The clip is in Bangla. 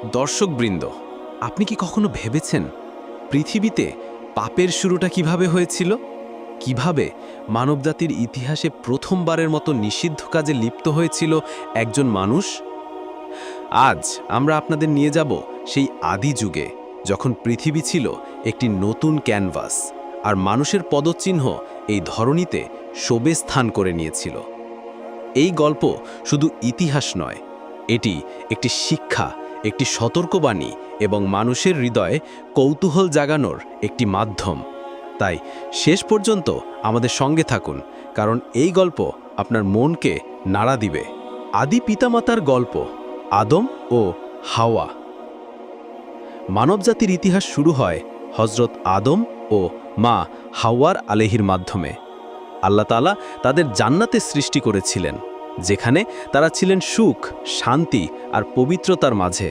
দর্শকবৃন্দ, আপনি কি কখনো ভেবেছেন পৃথিবীতে পাপের শুরুটা কিভাবে হয়েছিল? কিভাবে মানবজাতির ইতিহাসে প্রথমবারের মতো নিষিদ্ধ কাজে লিপ্ত হয়েছিল একজন মানুষ? আজ আমরা আপনাদের নিয়ে যাব সেই আদি যুগে, যখন পৃথিবী ছিল একটি নতুন ক্যানভাস, আর মানুষের পদচিহ্ন এই ধরনীতে শোবে স্থান করে নিয়েছিল। এই গল্প শুধু ইতিহাস নয়, এটি একটি শিক্ষা, একটি সতর্কবাণী এবং মানুষের হৃদয়ে কৌতূহল জাগানোর একটি মাধ্যম। তাই শেষ পর্যন্ত আমাদের সঙ্গে থাকুন, কারণ এই গল্প আপনার মনকে নাড়া দিবে। আদি পিতামাতার গল্প, আদম ও হাওয়া। মানবজাতির ইতিহাস শুরু হয় হযরত আদম ও মা হাওয়ার আলাইহির মাধ্যমে। আল্লাহ তাআলা তাদের জান্নাতে সৃষ্টি করেছিলেন, যেখানে তারা ছিলেন সুখ, শান্তি আর পবিত্রতার মাঝে।